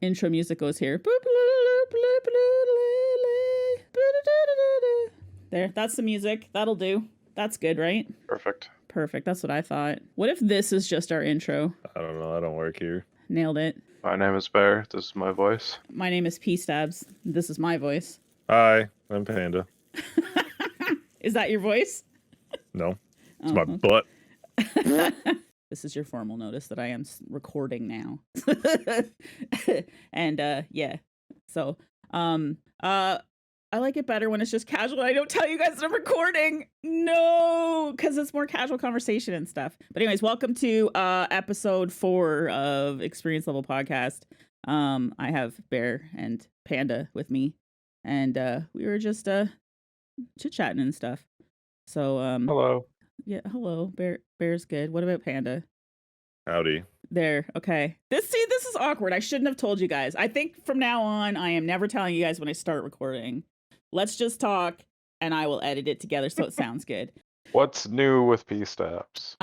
intro music goes here. There, that's the music. That'll do. That's good, right? Perfect. Perfect. That's what I thought. What if this is just our intro? I don't know. I don't work here. Nailed it. My name is Bear. This is my voice. My name is pStabs. This is my voice. Hi, I'm Panda. Is that your voice? No, it's my butt. This is your formal notice that I am recording now. And yeah. So I like it better when it's just casual. I don't tell you guys that I'm recording. No, because it's more casual conversation and stuff. But anyways, welcome to episode 4 of Experience Level Podcast. I have Bear and Panda with me, and we were just chit-chatting and stuff. So Hello. yeah, hello. Bear's good. What about Panda? Howdy. There. Okay. This is awkward. I shouldn't have told you guys. I think from now on, I am never telling you guys when I start recording. Let's just talk, and I will edit it together so it sounds good. What's new with pStabs?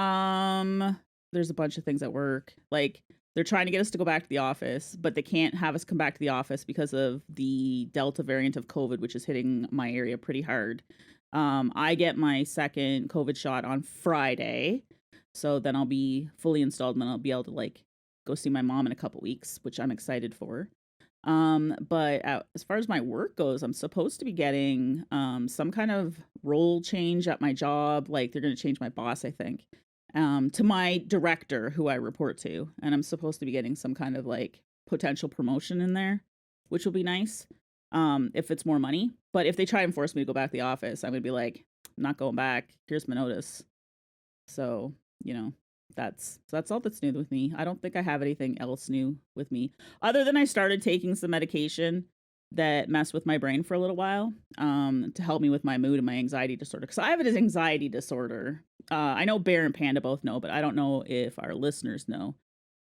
There's a bunch of things at work. Like, they're trying to get us to go back to the office, but they can't have us come back to the office because of the Delta variant of COVID, which is hitting my area pretty hard. I get my second COVID shot on Friday, so then I'll be fully installed, and then I'll be able to like go see my mom in a couple weeks, which I'm excited for. But as far as my work goes, I'm supposed to be getting some kind of role change at my job. Like, they're going to change my boss, I think, to my director, who I report to, and I'm supposed to be getting some kind of like potential promotion in there, which will be nice. If it's more money. But if they try and force me to go back to the office, I'm gonna be like, I'm not going back. Here's my notice. So, you know, that's all that's new with me. I don't think I have anything else new with me, other than I started taking some medication that messed with my brain for a little while, to help me with my mood and my anxiety disorder. Because I have an anxiety disorder. I know Bear and Panda both know, but I don't know if our listeners know.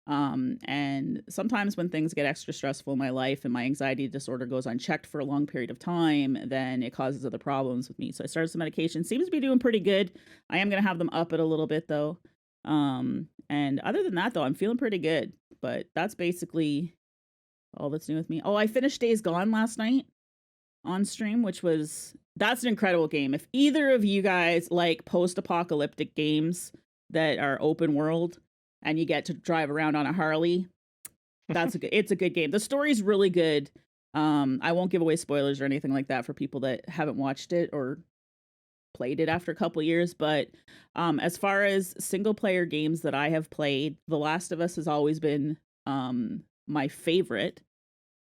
And sometimes when things get extra stressful in my life and my anxiety disorder goes unchecked for a long period of time, then it causes other problems with me. So I started some medication. Seems to be doing pretty good. I am going to have them up it a little bit though. And other than that though, I'm feeling pretty good, but that's basically all that's new with me. Oh, I finished Days Gone last night on stream, that's an incredible game. If either of you guys like post-apocalyptic games that are open world, and you get to drive around on a Harley, it's a good game. The story's really good. I won't give away spoilers or anything like that for people that haven't watched it or played it after a couple years. But as far as single player games that I have played, The Last of Us has always been my favorite.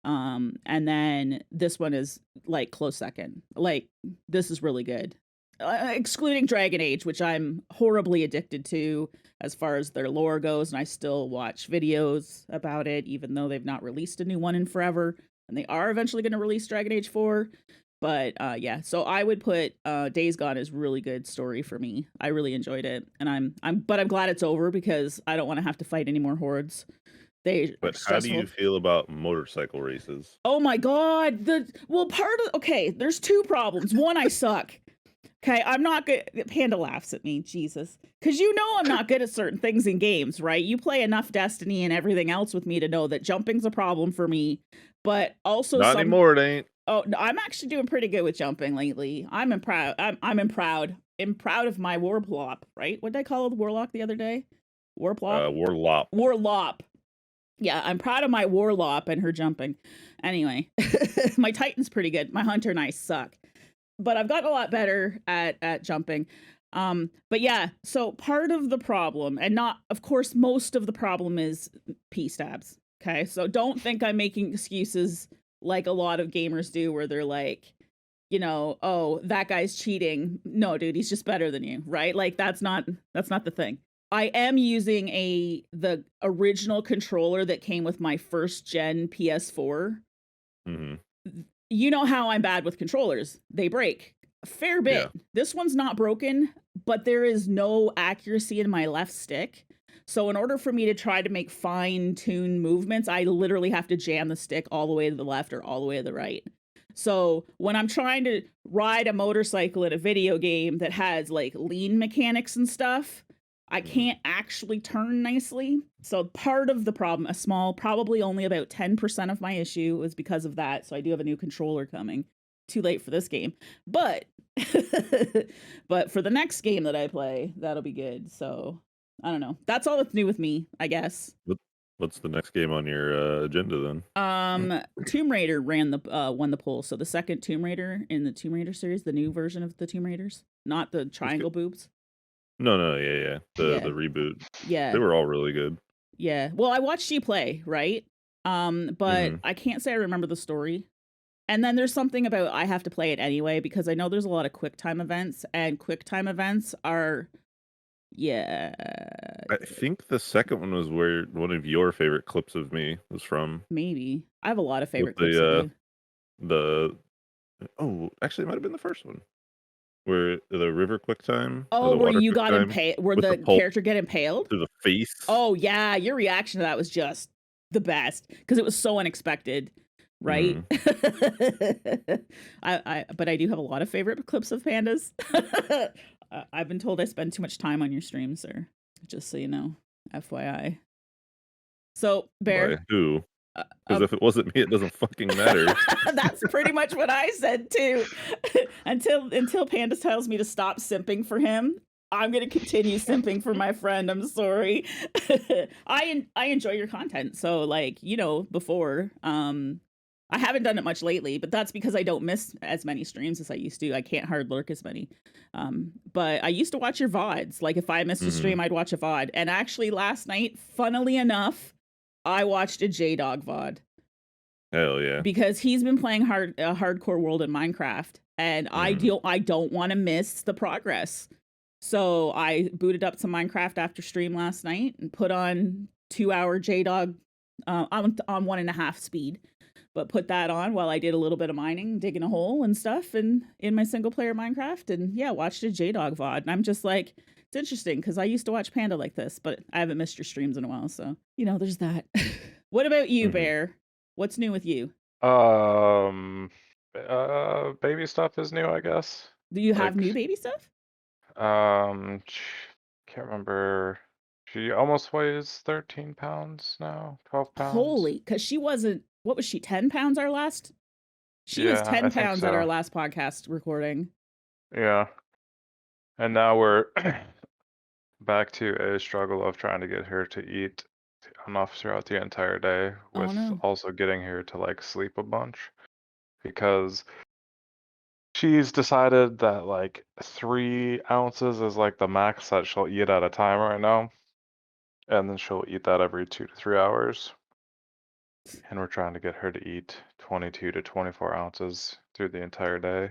And then this one is like close second. Like, this is really good. Excluding Dragon Age, which I'm horribly addicted to as far as their lore goes, and I still watch videos about it, even though they've not released a new one in forever, and they are eventually going to release Dragon Age 4. But yeah, so I would put Days Gone as really good story for me. I really enjoyed it, and I'm glad it's over because I don't want to have to fight any more hordes. But how do you feel about motorcycle races? Oh my god! Okay, there's two problems. One, I suck. Okay, I'm not good. Panda laughs at me, Jesus. Because you know I'm not good at certain things in games, right? You play enough Destiny and everything else with me to know that jumping's a problem for me. But also not anymore, it ain't. Oh, no, I'm actually doing pretty good with jumping lately. I'm proud of my warplop, right? What did I call the warlock the other day? Warplop? Warlop. Warlop. Yeah, I'm proud of my warlop and her jumping. Anyway, my Titan's pretty good. My hunter and I suck. But I've gotten a lot better at jumping. But yeah, so part of the problem, and not, of course, most of the problem is pStabs. Okay, so don't think I'm making excuses like a lot of gamers do, where they're like, you know, oh, that guy's cheating. No, dude, he's just better than you, right? Like, that's not the thing. I am using the original controller that came with my first gen PS4. Mm-hmm. You know how I'm bad with controllers. They break a fair bit. Yeah. This one's not broken, but there is no accuracy in my left stick. So in order for me to try to make fine-tuned movements, I literally have to jam the stick all the way to the left or all the way to the right. So when I'm trying to ride a motorcycle in a video game that has like lean mechanics and stuff, I can't actually turn nicely. So part of the problem, a small, probably only about 10% of my issue was because of that. So I do have a new controller coming. Too late for this game. But but for the next game that I play, that'll be good. So I don't know. That's all that's new with me, I guess. What's the next game on your agenda then? Tomb Raider won the poll. So the second Tomb Raider in the Tomb Raider series, the new version of the Tomb Raiders, not the triangle boobs. No, yeah. The reboot. Yeah. They were all really good. Yeah. Well, I watched you play, right? But I can't say I remember the story. And then there's something about I have to play it anyway because I know there's a lot of quick time events, and quick time events are I think the second one was where one of your favorite clips of me was from. Maybe. I have a lot of favorite With clips of you. Actually it might have been the first one. Where the river quick time. Oh, the where water you quick got time impaled, where with the pulp character get impaled? to the face. Oh yeah, your reaction to that was just the best because it was so unexpected, right? But I do have a lot of favorite clips of pandas. I've been told I spend too much time on your streams, sir. Just so you know, FYI. So Bear, By who? Because if it wasn't me, it doesn't fucking matter. That's pretty much what I said too. until Panda tells me to stop simping for him, I'm gonna continue simping for my friend. I'm sorry. I enjoy your content. So like, you know, before I haven't done it much lately, but that's because I don't miss as many streams as I used to. I can't hard lurk as many. But I used to watch your VODs. Like if I missed a stream, I'd watch a VOD. And actually last night, funnily enough, I watched a J-Dog VOD. Hell yeah. Because he's been playing a hardcore world in Minecraft, and I don't want to miss the progress. So I booted up some Minecraft after stream last night and put on 2-hour J-Dog on 1.5 speed. But put that on while I did a little bit of mining, digging a hole and stuff in my single player Minecraft, and yeah, watched a J-Dog VOD. And I'm just like, it's interesting because I used to watch Panda like this, but I haven't missed your streams in a while, so you know, there's that. What about you, Bear? What's new with you? Baby stuff is new, I guess. Do you have new baby stuff? Can't remember. She almost weighs 13 pounds now, 12 pounds. Holy, because she wasn't, what was she, 10 pounds our last? She was 10 pounds at our last podcast recording. Yeah. And now we're back to a struggle of trying to get her to eat enough throughout the entire day, with also getting her to like sleep a bunch, because she's decided that like 3 ounces is like the max that she'll eat at a time right now, and then she'll eat that every 2 to 3 hours, and we're trying to get her to eat 22 to 24 ounces through the entire day.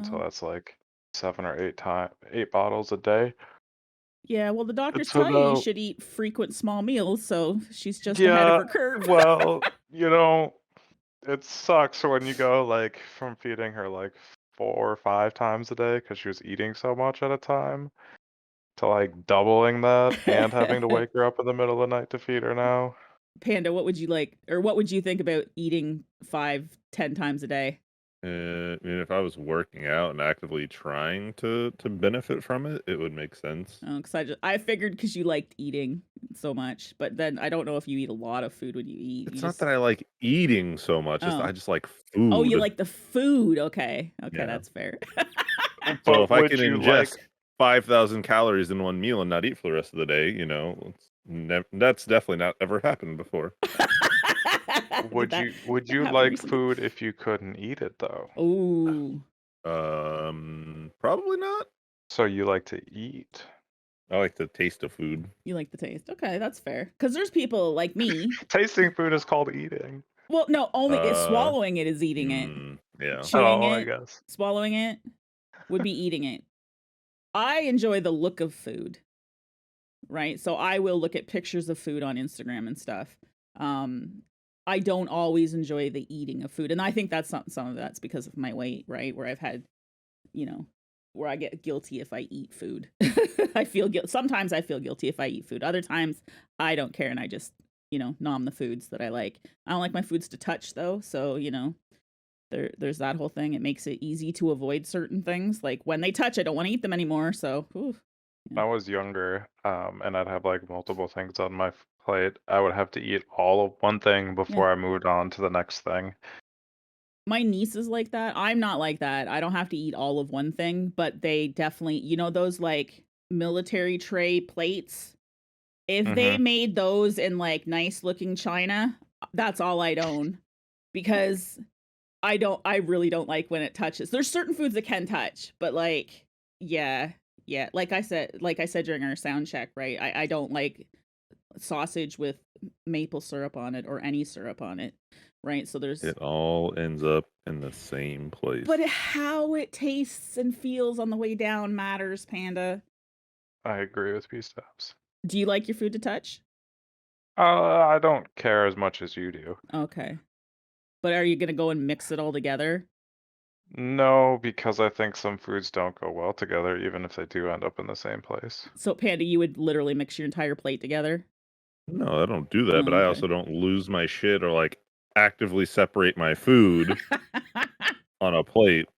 So that's like 7 or 8 bottles a day. Yeah, well, the doctors tell you you should eat frequent small meals, so she's just ahead of her curve. Well, you know, it sucks when you go like from feeding her like 4 or 5 times a day because she was eating so much at a time, to like doubling that and having to wake her up in the middle of the night to feed her now. Panda, what would you like, or what would you think about eating 5-10 times a day? I mean, if I was working out and actively trying to benefit from it, it would make sense. Oh, because I figured because you liked eating so much, but then I don't know if you eat a lot of food when you eat. It's not that I like eating so much; I just like food. Oh, you like the food? Okay, that's fair. So if I can ingest 5,000 calories in one meal and not eat for the rest of the day, you know, that's definitely not ever happened before. Would you like food if you couldn't eat it though? Ooh. Probably not. So you like to eat? I like the taste of food. You like the taste. Okay, that's fair. Because there's people like me. Tasting food is called eating. Well, no, only swallowing it is eating it. Yeah. Chewing it, I guess. Swallowing it would be eating it. I enjoy the look of food. Right? So I will look at pictures of food on Instagram and stuff. I don't always enjoy the eating of food. And I think that's some of that's because of my weight, right? Where I've had, you know, where I get guilty if I eat food. I feel guilty. Sometimes I feel guilty if I eat food. Other times I don't care and I just, you know, nom the foods that I like. I don't like my foods to touch though. So, you know, there's that whole thing. It makes it easy to avoid certain things. Like when they touch, I don't want to eat them anymore. So, when I was younger, and I'd have like multiple things on my plate, I would have to eat all of one thing Yeah. before I moved on to the next thing. My niece is like that. I'm not like that. I don't have to eat all of one thing, but they definitely, you know, those like military tray plates. If they Mm-hmm. made those in like nice looking china, that's all I'd own, because I really don't like when it touches. There's certain foods that can touch, but like, yeah, like I said during our sound check, right? I don't like sausage with maple syrup on it or any syrup on it, right? So there's It all ends up in the same place. But how it tastes and feels on the way down matters, Panda. I agree with pStabs. Do you like your food to touch? I don't care as much as you do. Okay. But are you gonna go and mix it all together? No, because I think some foods don't go well together, even if they do end up in the same place. So, Panda, you would literally mix your entire plate together? No, I don't do that, but Oh, I okay. also don't lose my shit or like actively separate my food on a plate.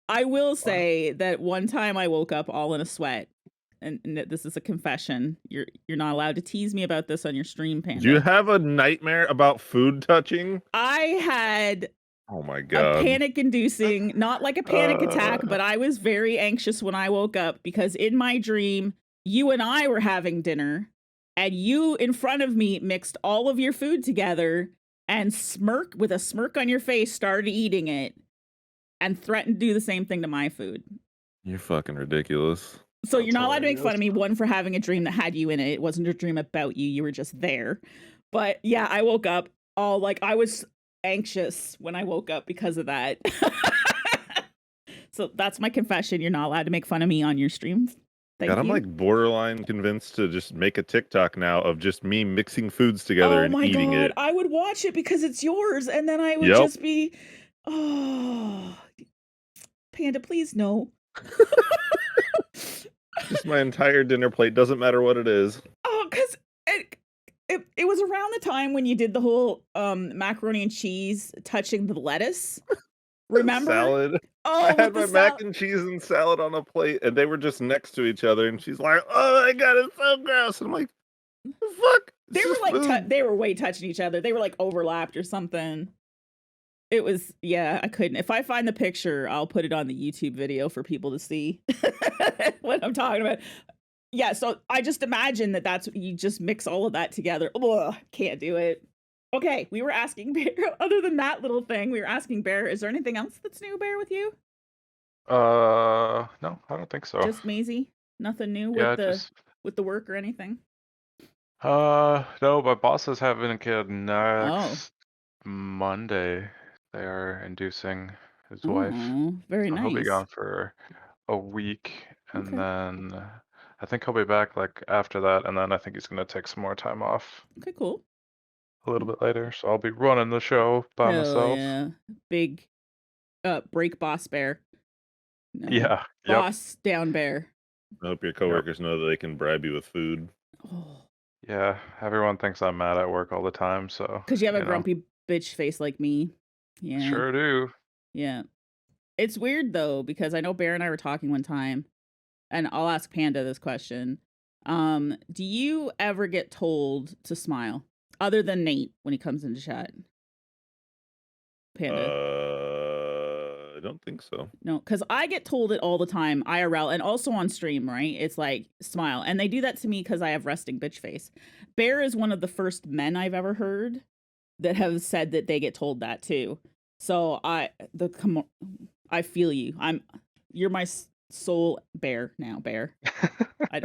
I will say that one time I woke up all in a sweat, and this is a confession. You're not allowed to tease me about this on your stream, Panda. Do you have a nightmare about food touching? I had Oh my a god. panic-inducing, not like a panic attack, but I was very anxious when I woke up, because in my dream, you and I were having dinner, and you in front of me mixed all of your food together and with a smirk on your face, started eating it and threatened to do the same thing to my food. You're fucking ridiculous. So you're not allowed to make fun of me, one, for having a dream that had you in it. It wasn't a dream about you. You were just there. But yeah, I woke up all like, I was anxious when I woke up because of that. So that's my confession. You're not allowed to make fun of me on your streams. Thank you. I'm like borderline convinced to just make a TikTok now of just me mixing foods together and eating it. I would watch it because it's yours, and then I would just be, oh, Panda, please no. Just my entire dinner plate, doesn't matter what it is. Oh, because it was around the time when you did the whole macaroni and cheese touching the lettuce. Remember? Salad. Oh, I had my mac and cheese and salad on a plate, and they were just next to each other, and she's like, "Oh my god, it's so gross." And I'm like, "The fuck?" They were like, they were way touching each other. They were like overlapped or something. It was, yeah, I couldn't. If I find the picture, I'll put it on the YouTube video for people to see what I'm talking about. Yeah, so I just imagine that's you just mix all of that together. Ugh, can't do it. Okay, we were asking Bear, other than that little thing, we were asking Bear, is there anything else that's new, Bear, with you? No, I don't think so. Just Maisie? Nothing new with the work or anything? No, my boss is having a kid next Monday. They are inducing his wife. Very nice. He'll be gone for a week, and then I think he'll be back like after that, and then I think he's gonna take some more time off. Okay, cool. A little bit later, so I'll be running the show by myself. Yeah, big break boss Bear. No. Yeah. Boss down Bear. I hope your coworkers know that they can bribe you with food. Oh. Yeah, everyone thinks I'm mad at work all the time, so. Because you have a grumpy bitch face like me. Yeah. Sure do. Yeah. It's weird though, because I know Bear and I were talking one time, and I'll ask Panda this question. Do you ever get told to smile? Other than Nate when he comes into chat. Panda. I don't think so. No, because I get told it all the time, IRL, and also on stream, right? It's like, smile. And they do that to me because I have resting bitch face. Bear is one of the first men I've ever heard that have said that they get told that too. So I feel you. You're my soul Bear now, Bear. I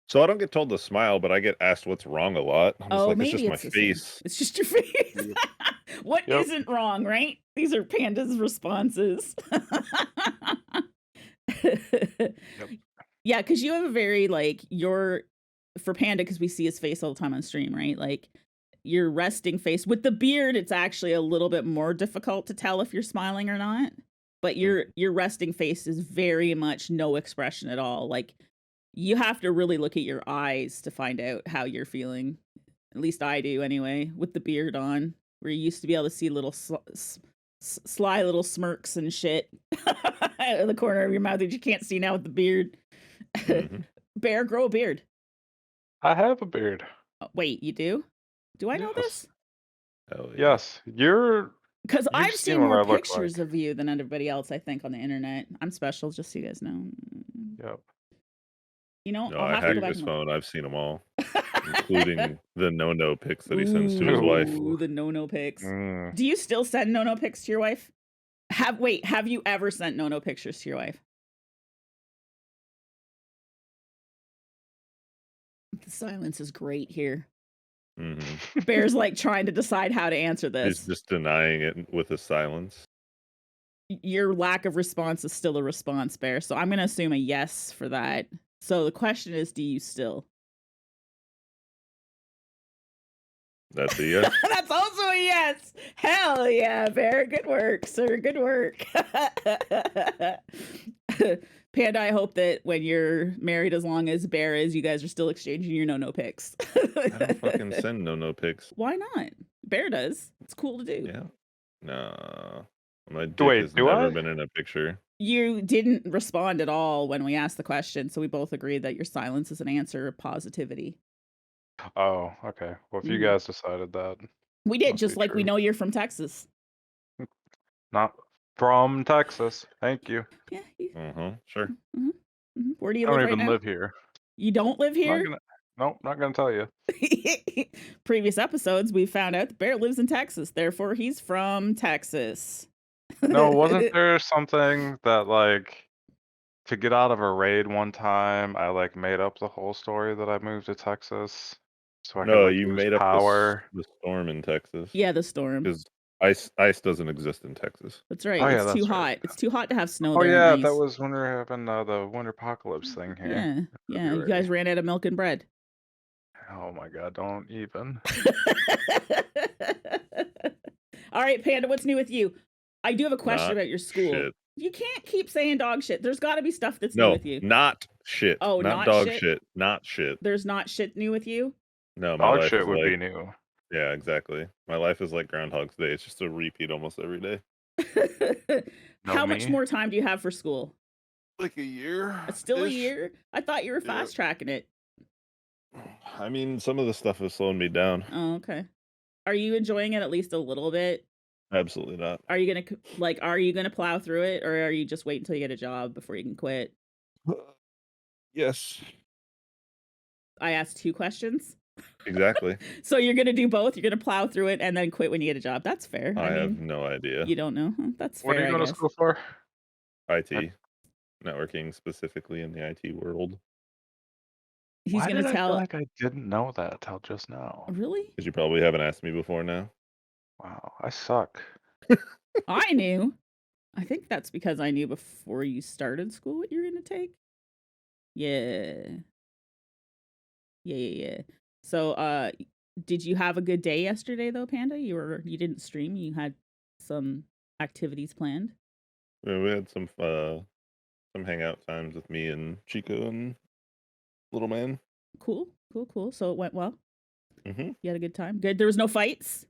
don't get told to smile, but I get asked what's wrong a lot. I'm just like, maybe it's just my face. It's just your face. What isn't wrong, right? These are Panda's responses. Yeah, because you have a very for Panda, because we see his face all the time on stream, right? Like your resting face with the beard, it's actually a little bit more difficult to tell if you're smiling or not. But your resting face is very much no expression at all. Like you have to really look at your eyes to find out how you're feeling. At least I do anyway, with the beard on, where you used to be able to see little sly little smirks and shit out of the corner of your mouth that you can't see now with the beard. Bear, grow a beard. I have a beard. Wait, you do? Do I know this? Oh, yeah. Yes, you're. Because I've seen what more I look pictures like. of you than everybody else, I think, on the internet. I'm special, just so you guys know. Yep. You know, No, I'll I have to go hacked back his and phone. I've seen them all, including the no pics that he sends to his Ooh, wife. the no pics. Mm. Do you still send no pics to your wife? Have you ever sent no pictures to your wife? The silence is great here. Bear's like trying to decide how to answer this. He's just denying it with his silence. Your lack of response is still a response, Bear. So I'm going to assume a yes for that. So the question is, do you still? That's a yes. That's also a yes. Hell yeah, Bear. Good work, sir. Good work. Panda, I hope that when you're married, as long as Bear is, you guys are still exchanging your no pics. I don't fucking send no pics. Why not? Bear does. It's cool to do. Yeah. No. My dick has never been in a picture. You didn't respond at all when we asked the question, so we both agreed that your silence is an answer of positivity. Oh, okay. Well, if you guys decided that. We did, just like we know you're from Texas. Not from Texas. Thank you. Yeah. Sure. Where do you I live don't right even now? live here. You don't live here? Nope, not gonna tell you. Previous episodes, we found out the Bear lives in Texas. Therefore, he's from Texas. No, wasn't there something that, like, to get out of a raid one time, I, like, made up the whole story that I moved to Texas so I could, like, you boost made up power? the storm in Texas. Yeah, the storm. Because ice doesn't exist in Texas. That's right. Oh, yeah, it's too that's hot. right. It's too hot to have snow Oh, there. yeah, and that ice. was when we were having the winter apocalypse thing here. Yeah. You guys ran out of milk and bread. Oh my god, don't even. All right, Panda, what's new with you? I do have a question about your school. Shit. You can't keep saying dog shit. There's got to be stuff that's new with you. Not shit. Oh, not dog shit. Not shit. There's not shit new with you? No, my dog life shit is would like, be new. Yeah, exactly. My life is like Groundhog's Day. It's just a repeat almost every day. How much more time do you have for school? Like a year. It's still a year? I thought you were fast tracking it. I mean, some of the stuff is slowing me down. Oh, okay. Are you enjoying it at least a little bit? Absolutely not. Are you gonna plow through it, or are you just wait until you get a job before you can quit? Yes. I asked 2 questions. Exactly. So you're gonna do both? You're gonna plow through it and then quit when you get a job? That's fair. I have no idea. You don't know? That's fair. What are you going to school for? IT. Networking, specifically in the IT world. He's Why gonna did tell. I feel like I didn't know that till just now? Really? Because you probably haven't asked me before now. Wow, I suck. I knew. I think that's because I knew before you started school what you're gonna take. Yeah. So, did you have a good day yesterday though, Panda? You didn't stream. You had some activities planned. Yeah, we had some hangout times with me and Chico and Little Man. Cool. So it went well. Mm-hmm. You had a good time. Good. There was no fights,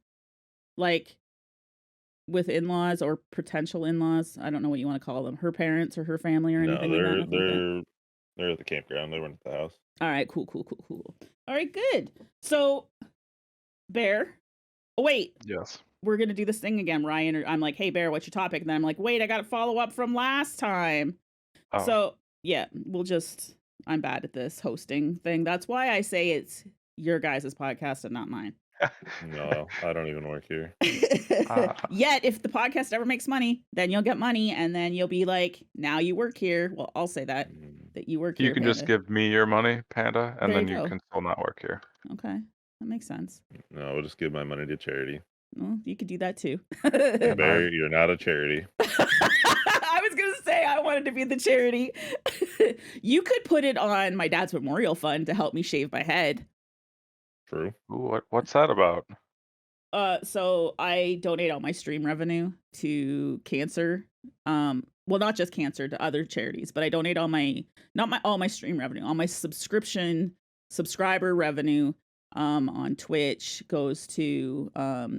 like with in-laws or potential in-laws. I don't know what you want to call them. Her parents or her family or anything. No, they're at the campground. They weren't at the house. All right. Cool. All right. Good. So, Bear. Oh wait. Yes. We're gonna do this thing again, Ryan. I'm like, hey, Bear, what's your topic? And then I'm like, wait, I got to follow up from last time. Oh. So yeah, I'm bad at this hosting thing. That's why I say it's your guys' podcast and not mine. No, I don't even work here. Yet, if the podcast ever makes money, then you'll get money, and then you'll be like, now you work here. Well, I'll say that you work here. You can just give me your money, Panda, and then you can still not work here. Okay, that makes sense. No, I'll just give my money to charity. Well, you could do that too. Barry, you're not a charity. I was gonna say I wanted to be the charity. You could put it on my dad's memorial fund to help me shave my head. True. Ooh, what's that about? So I donate all my stream revenue to cancer. Well, not just cancer, to other charities, but I donate all my stream revenue, all my subscriber revenue on Twitch goes to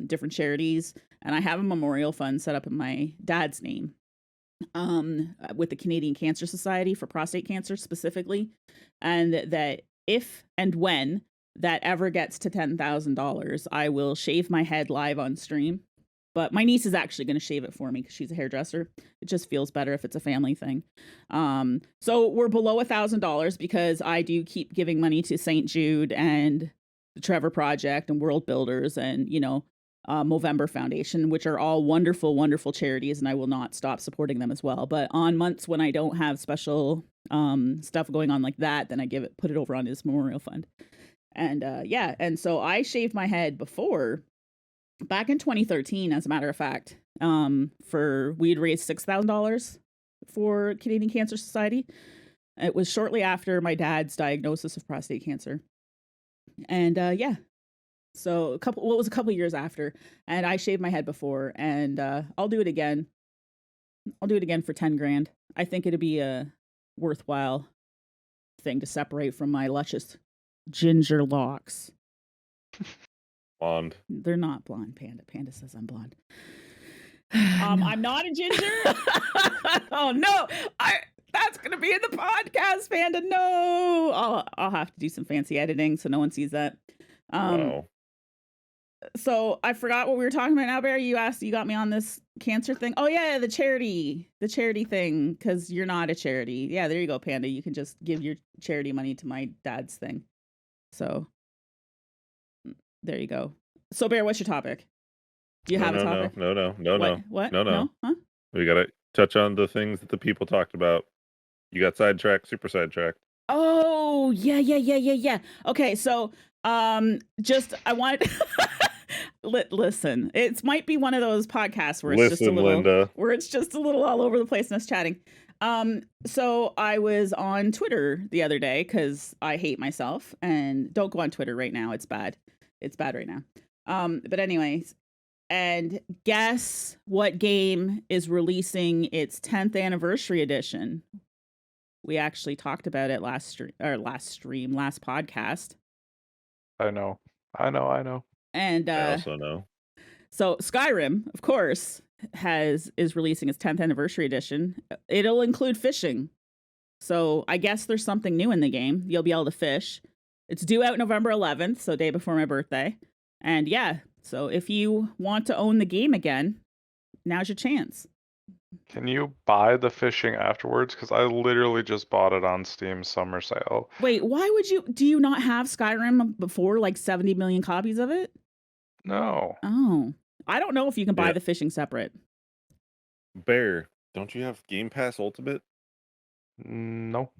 different charities, and I have a memorial fund set up in my dad's name. with the Canadian Cancer Society for prostate cancer specifically, and that if and when that ever gets to $10,000, I will shave my head live on stream. But my niece is actually going to shave it for me because she's a hairdresser. It just feels better if it's a family thing. So we're below $1,000 because I do keep giving money to St. Jude and the Trevor Project and World Builders and, Movember Foundation, which are all wonderful, wonderful charities, and I will not stop supporting them as well. But on months when I don't have special stuff going on like that, then I put it over on his memorial fund. And and so I shaved my head before, back in 2013, as a matter of fact. We'd raised $6,000 for Canadian Cancer Society. It was shortly after my dad's diagnosis of prostate cancer. And so it was a couple years after, and I shaved my head before, and I'll do it again. I'll do it again for 10 grand. I think it'd be a worthwhile thing to separate from my luscious ginger locks. Blonde. They're not blonde, Panda. Panda says I'm blonde. I'm not a ginger. Oh no. That's gonna be in the podcast, Panda. No. I'll have to do some fancy editing so no one sees that. Wow. So I forgot what we were talking about now, Bear. You got me on this cancer thing. Oh yeah, the charity thing, because you're not a charity. Yeah, there you go, Panda. You can just give your charity money to my dad's thing. So there you go. So Bear, what's your topic? Do you have a topic? No. What? No. Huh? We gotta touch on the things that the people talked about. You got sidetracked, super sidetracked. Oh yeah. Okay, so I wanted listen. It might be one of those podcasts where it's just a little all over the place and us chatting. So I was on Twitter the other day because I hate myself, and don't go on Twitter right now. It's bad. It's bad right now. But anyways, and guess what game is releasing its 10th anniversary edition? We actually talked about it last podcast. I know. And I also know. So Skyrim, of course, is releasing its 10th anniversary edition. It'll include fishing. So I guess there's something new in the game. You'll be able to fish. It's due out November 11th, so day before my birthday. And yeah, so if you want to own the game again, now's your chance. Can you buy the fishing afterwards? Because I literally just bought it on Steam summer sale. Wait, why would you? Do you not have Skyrim before, like 70 million copies of it? No. Oh, I don't know if you can buy the fishing separate. Bear, don't you have Game Pass Ultimate? No.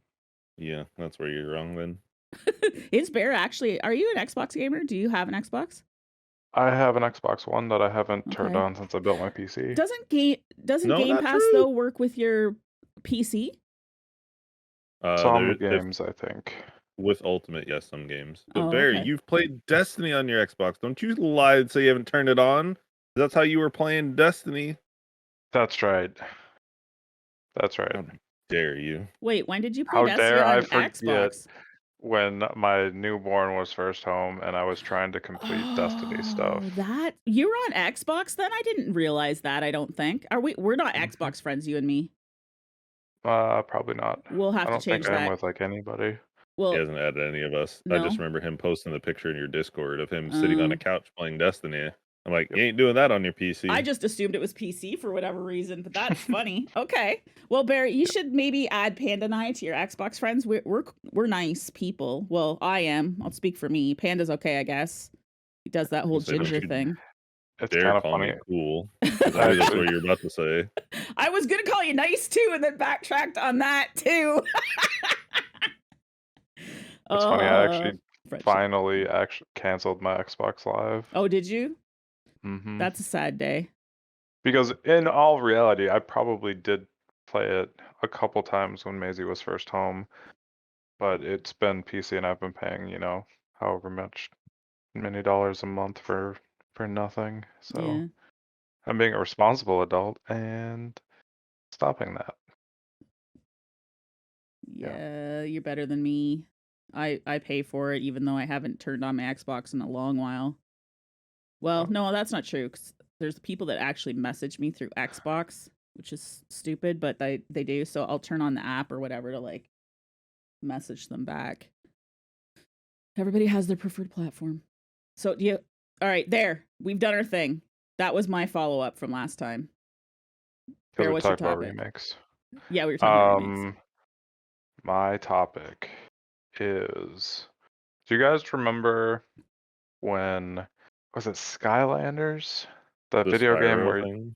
Yeah, that's where you're wrong then. Is Bear actually? Are you an Xbox gamer? Do you have an Xbox? I have an Xbox One that I haven't turned on since I built my PC. Doesn't Game Pass though work with your PC? Some games, I think. With Ultimate, yes, some games. But Bear, you've played Destiny on your Xbox. Don't you lie and say you haven't turned it on. That's how you were playing Destiny. That's right. How dare you? Wait, when did you play Destiny on Xbox? When my newborn was first home and I was trying to complete Destiny stuff. That you were on Xbox then? I didn't realize that. I don't think. We're not Xbox friends, you and me. Probably not. We'll have to change that. I don't think I'm with like anybody. Well, he hasn't added any of us. No? I just remember him posting the picture in your Discord of him sitting on a couch playing Destiny. I'm like, you ain't doing that on your PC. I just assumed it was PC for whatever reason, but that's funny. Okay. Well, Barry, you should maybe add Panda and I to your Xbox friends. We're nice people. Well, I am. I'll speak for me. Panda's okay, I guess. He does that whole ginger thing. It's kind of funny. Cool. That's what you're about to say. I was gonna call you nice too, and then backtracked on that too. It's funny. I actually finally canceled my Xbox Live. Oh, did you? Mm-hmm. That's a sad day. Because in all reality, I probably did play it a couple times when Maisie was first home, but it's been PC and I've been paying, however many dollars a month for nothing. So I'm being a responsible adult and stopping that. Yeah, you're better than me. I pay for it even though I haven't turned on my Xbox in a long while. Well, no, that's not true. 'Cause there's people that actually message me through Xbox which is stupid, but they do. So I'll turn on the app or whatever to like message them back. Everybody has their preferred platform. So do you? All right, there. We've done our thing. That was my follow-up from last time. Bear, we what's your talked about topic? remakes. Yeah, we were talking about remakes. My topic is, do you guys remember when, was it Skylanders? The video game Spyro where, thing.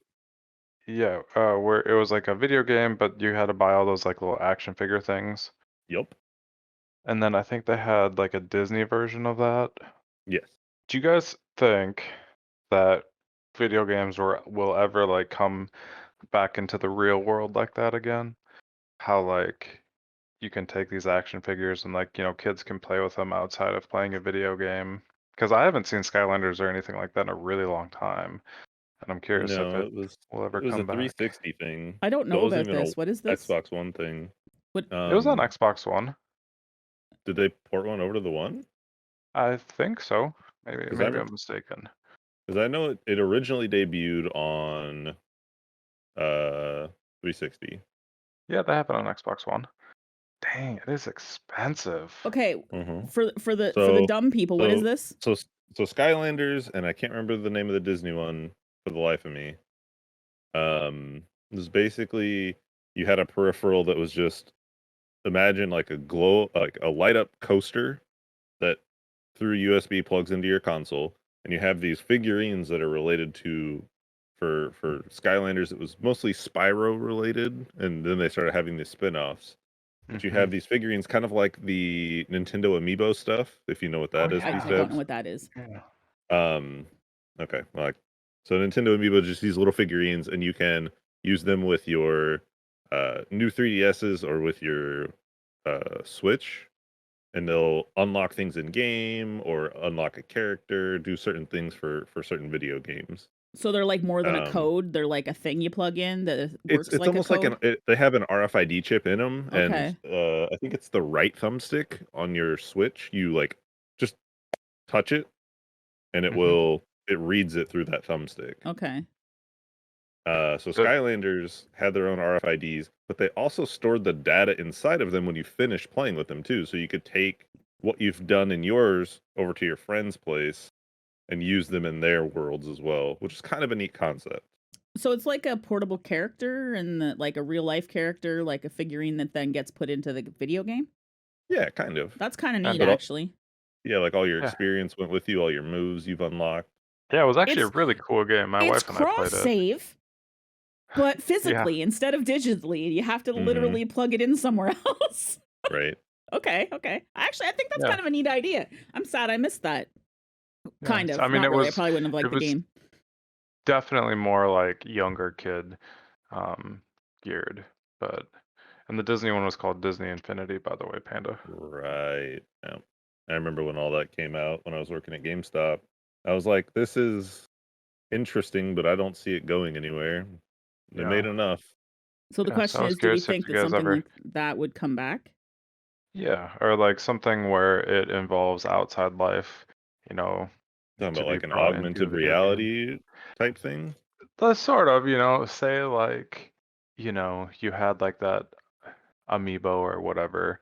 yeah, where it was like a video game, but you had to buy all those like little action figure things. Yep. And then I think they had like a Disney version of that. Yes. Do you guys think that video games will ever like come back into the real world like that again? How like you can take these action figures and like, you know, kids can play with them outside of playing a video game. Because I haven't seen Skylanders or anything like that in a really long time. And I'm curious if No, it will ever it was a come back. 360 thing. I don't That know wasn't about even this. What is a this? Xbox One thing. What? It was on Xbox One. Did they port one over to the One? I think so. Maybe I I'm mistaken. Because I know it originally debuted on 360. Yeah, they have it on Xbox One. Dang, it is expensive. Okay, Mm-hmm. for the dumb people, what is this? So Skylanders, and I can't remember the name of the Disney one for the life of me. It was basically you had a peripheral that was just, imagine like a light up coaster that through USB plugs into your console, and you have these figurines that are related to, for Skylanders it was mostly Spyro related, and then they started having these spin-offs. But you have these figurines kind of like the Nintendo Amiibo stuff, if you know what that is. I don't know what that is. Okay, like, so Nintendo Amiibo, just these little figurines, and you can use them with your new 3DSs or with your Switch, and they'll unlock things in game or unlock a character, do certain things for certain video games. So they're like more than a code. They're like a thing you plug in that works it's like almost a code? like they have an RFID chip in them, Okay. and I think it's the right thumbstick on your Switch. You like just touch it, and it reads it through that thumbstick. Okay. So Skylanders had their own RFIDs, but they also stored the data inside of them when you finish playing with them too. So you could take what you've done in yours over to your friend's place and use them in their worlds as well, which is kind of a neat concept. So it's like a portable character and like a real life character, like a figurine that then gets put into the video game? Yeah, kind of. That's kind of neat, actually. Yeah, like all your experience went with you, all your moves you've unlocked. Yeah, it was actually a really cool game. My wife and I played it. It's cross-save, but physically instead of digitally. You have to literally plug it in somewhere else. Right. Okay. Actually, I think that's kind of a neat idea. I'm sad I missed that. Kind of. I mean, Not really. I probably wouldn't have liked the game. Definitely more like younger kid geared, but and the Disney one was called Disney Infinity, by the way, Panda. Right. Yeah. I remember when all that came out when I was working at GameStop. I was like, this is interesting, but I don't see it going anywhere. They made enough. So the question is, do we think that something like that would come back? Yeah, or like something where it involves outside life, you know. Talking about like an augmented reality type thing? Sort of, you know, say like, you know, you had like that amiibo or whatever,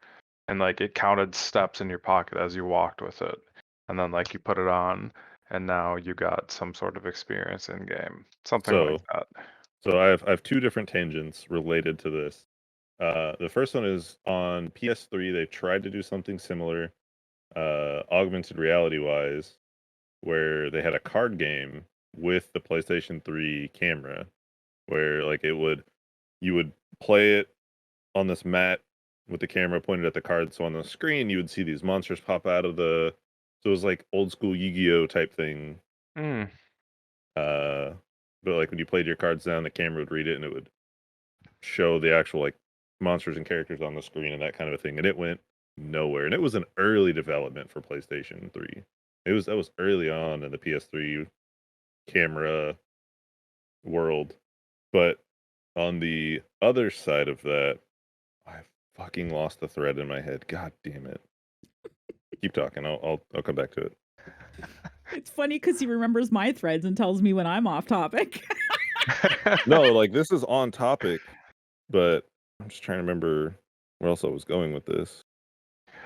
and like it counted steps in your pocket as you walked with it. And then like you put it on and now you got some sort of experience in game. Something like that. So I have two different tangents related to this. The first one is on PS3, they tried to do something similar, augmented reality wise, where they had a card game with the PlayStation 3 camera, where like you would play it on this mat with the camera pointed at the card. So on the screen, you would see these monsters pop out of the. So it was like old school Yu-Gi-Oh type thing. But like when you played your cards down, the camera would read it and it would show the actual like monsters and characters on the screen and that kind of a thing. And it went nowhere. And it was an early development for PlayStation 3. That was early on in the PS3 camera world. But on the other side of that, I fucking lost the thread in my head. God damn it. Keep talking. I'll come back to it. It's funny because he remembers my threads and tells me when I'm off topic. No, like this is on topic, but I'm just trying to remember where else I was going with this.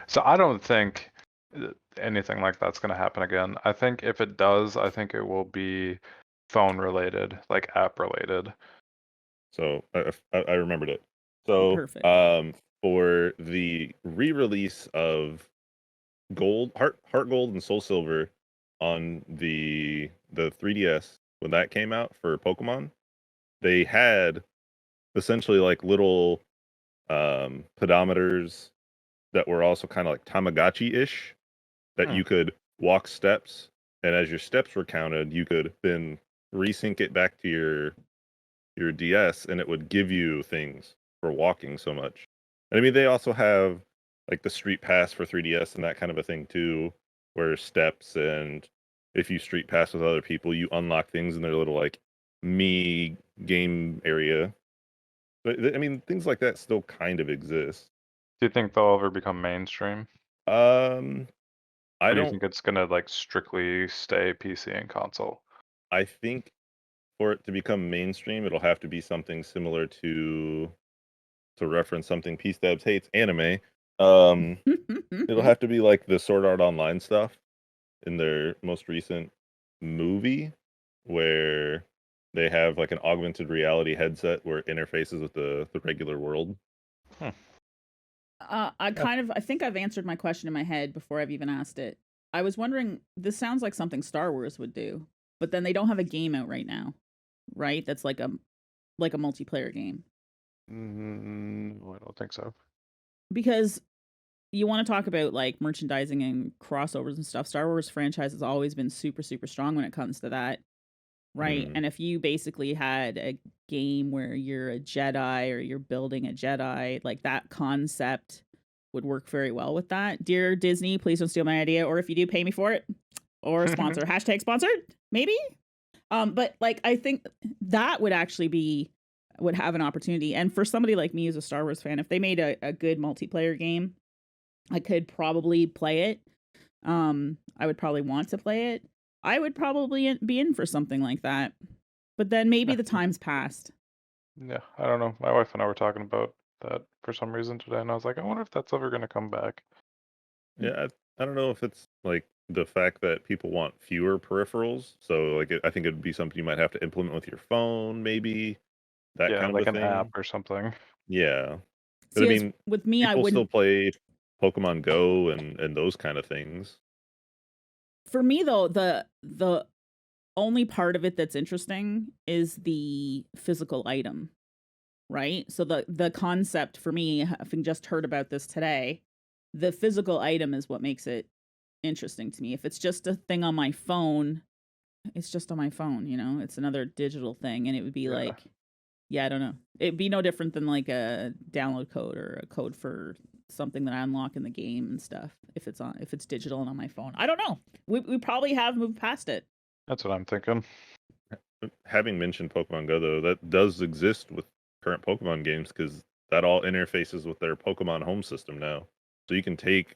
So I don't think anything like that's going to happen again. I think if it does, I think it will be phone related, like app related. So I remembered it. So Perfect. for the re-release of Gold, Heart Gold, and Soul Silver on the 3DS when that came out for Pokemon, they had essentially like little pedometers that were also kind of like Tamagotchi-ish that Hmm. you could walk steps, and as your steps were counted, you could then resync it back to your DS, and it would give you things for walking so much. And I mean, they also have like the Street Pass for 3DS and that kind of a thing too, where steps and if you Street Pass with other people, you unlock things in their little like me game area. But I mean, things like that still kind of exist. Do you think they'll ever become mainstream? Um, I Or do you don't. think it's going to like strictly stay PC and console? I think for it to become mainstream, it'll have to be something similar to reference something pStabs hates, anime. It'll have to be like the Sword Art Online stuff in their most recent movie, where they have like an augmented reality headset where it interfaces with the regular world. Hmm. I think I've answered my question in my head before I've even asked it. I was wondering, this sounds like something Star Wars would do, but then they don't have a game out right now, right? That's like a multiplayer game. I don't think so. Because you want to talk about like merchandising and crossovers and stuff. Star Wars franchise has always been super, super strong when it comes to that. Right. Mm. And if you basically had a game where you're a Jedi or you're building a Jedi, like that concept would work very well with that. Dear Disney, please don't steal my idea. Or if you do, pay me for it. Or sponsor. Hashtag sponsored, maybe. But like I think that would actually would have an opportunity. And for somebody like me who's a Star Wars fan, if they made a good multiplayer game, I could probably play it. I would probably want to play it. I would probably be in for something like that. But then maybe the time's passed. Yeah, I don't know. My wife and I were talking about that for some reason today, and I was like, I wonder if that's ever going to come back. Yeah, I don't know if it's like the fact that people want fewer peripherals. So like I think it'd be something you might have to implement with your phone, maybe that Yeah, kind of a like an app thing. or something. Yeah, but I See, as mean, with me, I people still wouldn't. play Pokemon Go and those kind of things. For me, though, the only part of it that's interesting is the physical item, right? So the concept for me, having just heard about this today, the physical item is what makes it interesting to me. If it's just a thing on my phone, it's just on my phone, you know? It's another digital thing, and it would be Yeah. like, yeah, I don't know. It'd be no different than like a download code or a code for something that I unlock in the game and stuff. If it's digital and on my phone, I don't know. We probably have moved past it. That's what I'm thinking. Having mentioned Pokemon Go, though, that does exist with current Pokemon games because that all interfaces with their Pokemon home system now. So you can take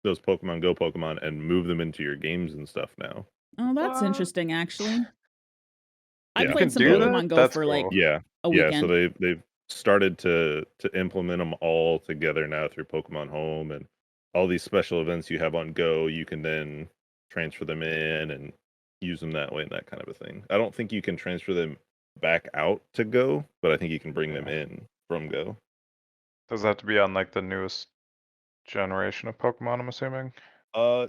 those Pokemon Go Pokemon and move them into your games and stuff now. Oh, that's What? interesting, actually. I Yeah. You played can some do that? Pokemon Go That's for like cool. Yeah, a yeah. So weekend. they've started to implement them all together now through Pokemon Home and all these special events you have on Go. You can then transfer them in and use them that way and that kind of a thing. I don't think you can transfer them back out to Go, but I think you can bring them Yeah. in from Go. Does that have to be on like the newest generation of Pokemon, I'm assuming? Uh,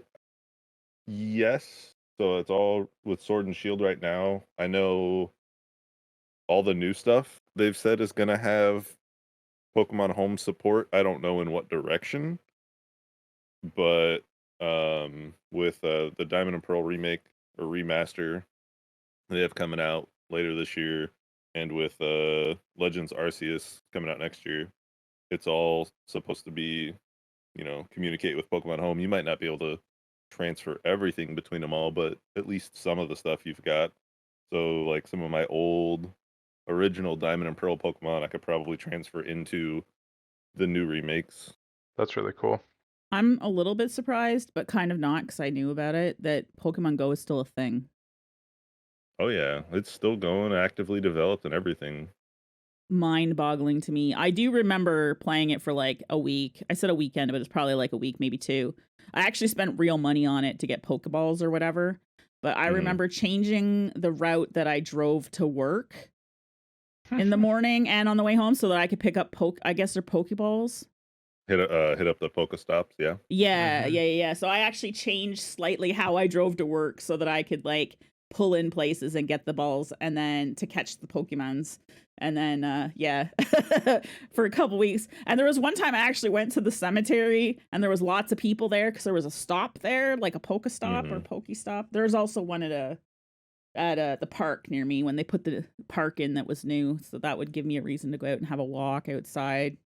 yes. So it's all with Sword and Shield right now. I know all the new stuff they've said is gonna have Pokemon Home support. I don't know in what direction, but with the Diamond and Pearl remake or remaster they have coming out later this year, and with Legends Arceus coming out next year, it's all supposed to be, communicate with Pokemon Home. You might not be able to transfer everything between them all, but at least some of the stuff you've got. So like some of my old original Diamond and Pearl Pokemon I could probably transfer into the new remakes. That's really cool. I'm a little bit surprised, but kind of not because I knew about it, that Pokemon Go is still a thing. Oh yeah, it's still going, actively developed and everything. Mind-boggling to me. I do remember playing it for like a week. I said a weekend, but it's probably like a week, maybe two. I actually spent real money on it to get Pokeballs or whatever. But I remember changing the route that I drove to work in the morning and on the way home so that I could pick up I guess they're Pokeballs. Hit up the PokeStops, yeah. Yeah. So I actually changed slightly how I drove to work so that I could like pull in places and get the balls and then to catch the Pokemons. And then for a couple weeks. And there was one time I actually went to the cemetery and there was lots of people there because there was a stop there, like a Pokestop or Pokestop. There's also one at the park near me when they put the park in that was new. So that would give me a reason to go out and have a walk outside.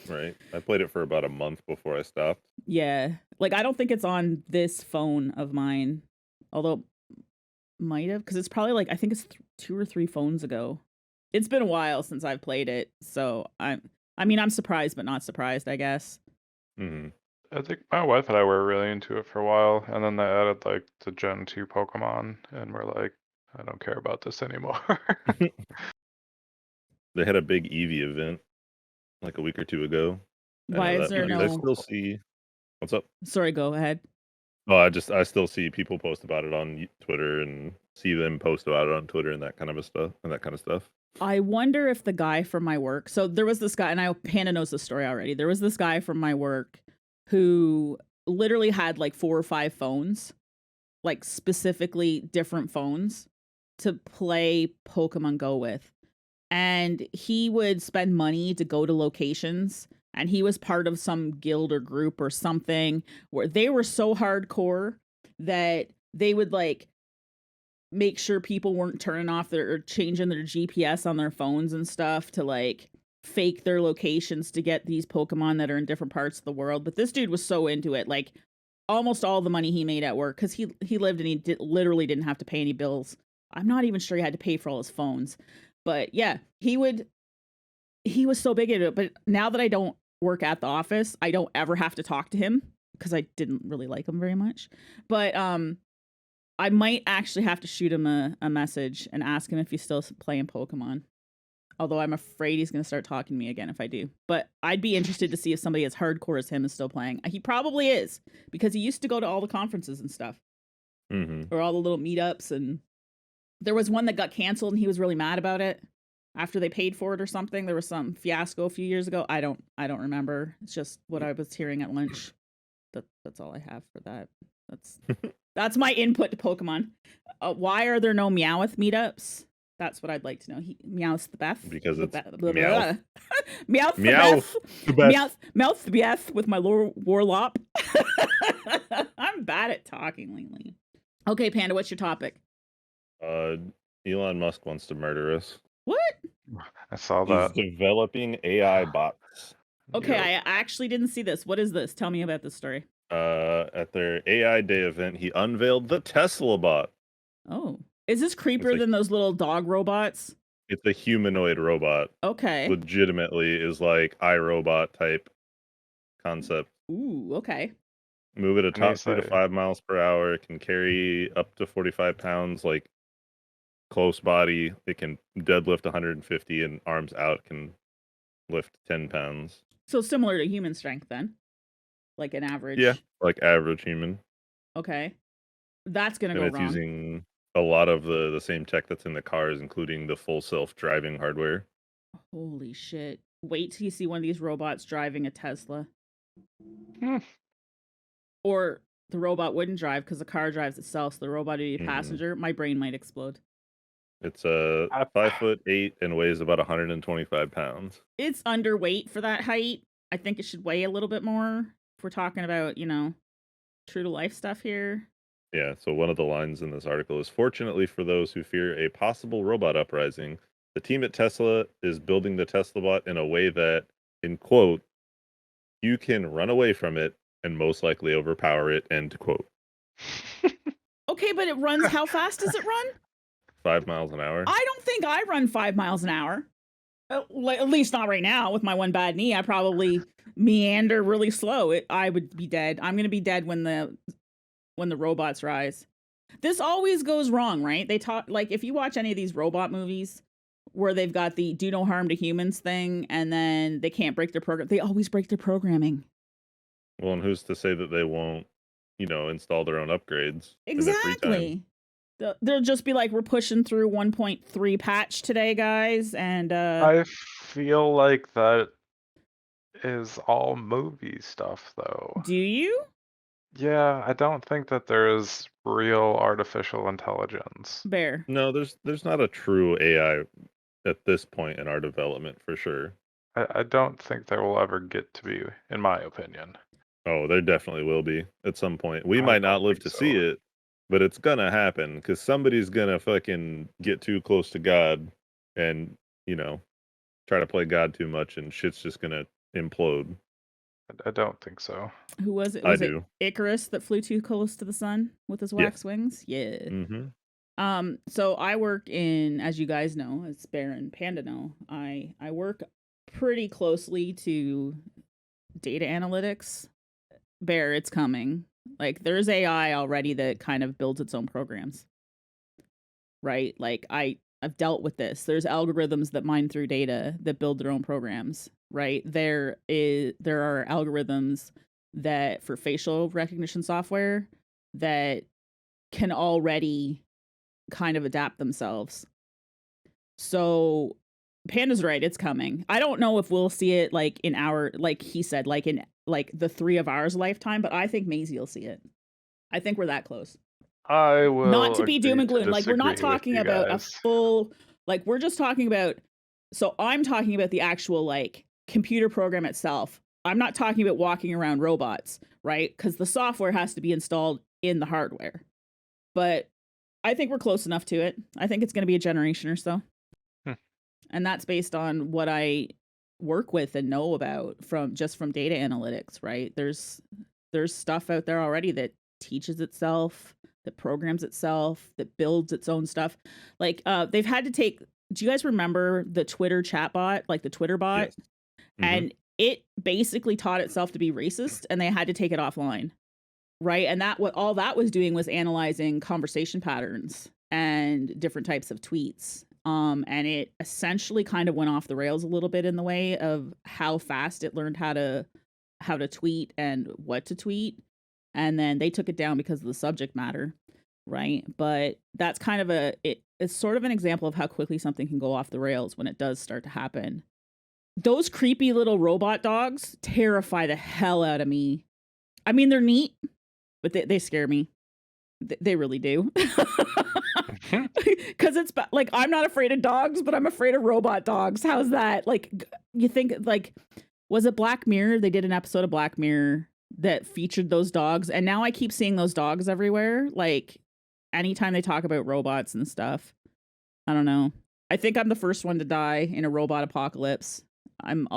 Right. I played it for about a month before I stopped. Yeah. Like, I don't think it's on this phone of mine. Although, might have. Because it's probably like, I think it's 2 or 3 phones ago. It's been a while since I've played it. So, I'm surprised, but not surprised, I guess. Mm-hmm. I think my wife and I were really into it for a while. And then they added, like, the Gen 2 Pokemon. And we're like, I don't care about this anymore. They had a big Eevee event like a week or 2 ago. Why is there no... I still see... What's up? Sorry, go ahead. Oh, I still see people post about it on Twitter and see them post about it on Twitter and that kind of stuff. I wonder if the guy from my work... So there was this guy, and Panda knows the story already. There was this guy from my work who literally had like 4 or 5 phones, like specifically different phones to play Pokemon Go with. And he would spend money to go to locations, and he was part of some guild or group or something where they were so hardcore that they would like make sure people weren't turning off or changing their GPS on their phones and stuff to like fake their locations to get these Pokemon that are in different parts of the world. But this dude was so into it, like almost all the money he made at work, because he lived and he literally didn't have to pay any bills. I'm not even sure he had to pay for all his phones. But yeah, he was so big into it. But now that I don't work at the office, I don't ever have to talk to him because I didn't really like him very much. But I might actually have to shoot him a message and ask him if he's still playing Pokemon. Although I'm afraid he's going to start talking to me again if I do. But I'd be interested to see if somebody as hardcore as him is still playing. He probably is, because he used to go to all the conferences and stuff. Or all the little meetups, and there was one that got canceled and he was really mad about it after they paid for it or something. There was some fiasco a few years ago. I don't remember. It's just what I was hearing at lunch. That's all I have for that. That's my input to Pokemon. Why are there no Meowth meetups? That's what I'd like to know. Meowth the Beth. Because it's Meowth. Meowth the Beth. Meowth the Beth with my Warlop. I'm bad at talking lately. Okay, Panda, what's your topic? Elon Musk wants to murder us. What? I saw that. He's developing AI bots. Okay, I actually didn't see this. What is this? Tell me about this story. At their AI Day event, he unveiled the Tesla bot. Oh. Is this creepier than those little dog robots? It's a humanoid robot. Okay. Legitimately is like iRobot type concept. Ooh, okay. Move at a top speed of 5 miles per hour. It can carry up to 45 pounds, like close body. It can deadlift 150, and arms out can lift 10 pounds. So similar to human strength then? Like an average? Yeah, like average human. Okay. That's going to go wrong. It's using a lot of the same tech that's in the cars, including the full self-driving hardware. Holy shit. Wait till you see one of these robots driving a Tesla. Or the robot wouldn't drive because the car drives itself, so the robot would be a passenger. My brain might explode. It's 5'8" and weighs about 125 pounds. It's underweight for that height. I think it should weigh a little bit more if we're talking about, true to life stuff here. Yeah, so one of the lines in this article is, fortunately for those who fear a possible robot uprising, the team at Tesla is building the Tesla bot in a way that, in quote, you can run away from it and most likely overpower it, end quote. Okay, but it runs, how fast does it run? 5 miles an hour. I don't think I run 5 miles an hour. At least not right now with my one bad knee. I probably meander really slow. I would be dead. I'm going to be dead when the robots rise. This always goes wrong, right? They talk like if you watch any of these robot movies where they've got the do no harm to humans thing and then they can't break their program, they always break their programming. Well, and who's to say that they won't, install their own upgrades in their free time? Exactly. They'll just be like, we're pushing through 1.3 patch today, guys, and I feel like that is all movie stuff, though. do you? Yeah, I don't think that there is real artificial intelligence. Bear. No, there's not a true AI at this point in our development for sure. I don't think there will ever get to be, in my opinion. Oh, there definitely will be at some point. We I might not don't live think to so. see it, but it's gonna happen because somebody's gonna fucking get too close to God and, try to play God too much and shit's just gonna implode. I don't think so. Who was it? I Was it do. Icarus that flew too close to the sun with his wax wings? Yeah. Mm-hmm. So I work in, as you guys know, as Bear and Panda know, I work pretty closely to data analytics. Bear, it's coming. Like there's AI already that kind of builds its own programs. Right? Like I've dealt with this. There's algorithms that mine through data that build their own programs, right? There are algorithms that for facial recognition software that can already kind of adapt themselves. So Panda's right, it's coming. I don't know if we'll see it like in our, like he said, like in like the 3 of ours lifetime, but I think Maisie will see it. I think we're that close. I will Not to be doom and agree to gloom. Like we're not disagree with talking you about a guys. full, like we're just talking about, so I'm talking about the actual like computer program itself. I'm not talking about walking around robots, right? Because the software has to be installed in the hardware. But I think we're close enough to it. I think it's going to be a generation or so. And that's based on what I work with and know about from data analytics, right? There's stuff out there already that teaches itself, that programs itself, that builds its own stuff. Like they've had to take, do you guys remember the Twitter chatbot, like the Twitter bot? Yes. Mm-hmm. And it basically taught itself to be racist and they had to take it offline. Right? And that what all that was doing was analyzing conversation patterns and different types of tweets. And it essentially kind of went off the rails a little bit in the way of how fast it learned how to tweet and what to tweet. And then they took it down because of the subject matter, right? But that's kind of it's sort of an example of how quickly something can go off the rails when it does start to happen. Those creepy little robot dogs terrify the hell out of me. I mean, they're neat, but they scare me. They really do. Because it's like, I'm not afraid of dogs, but I'm afraid of robot dogs. How's that? Like, you think, like, was it Black Mirror? They did an episode of Black Mirror that featured those dogs. And now I keep seeing those dogs everywhere. Like, anytime they talk about robots and stuff. I don't know. I think I'm the first one to die in a robot apocalypse. I'm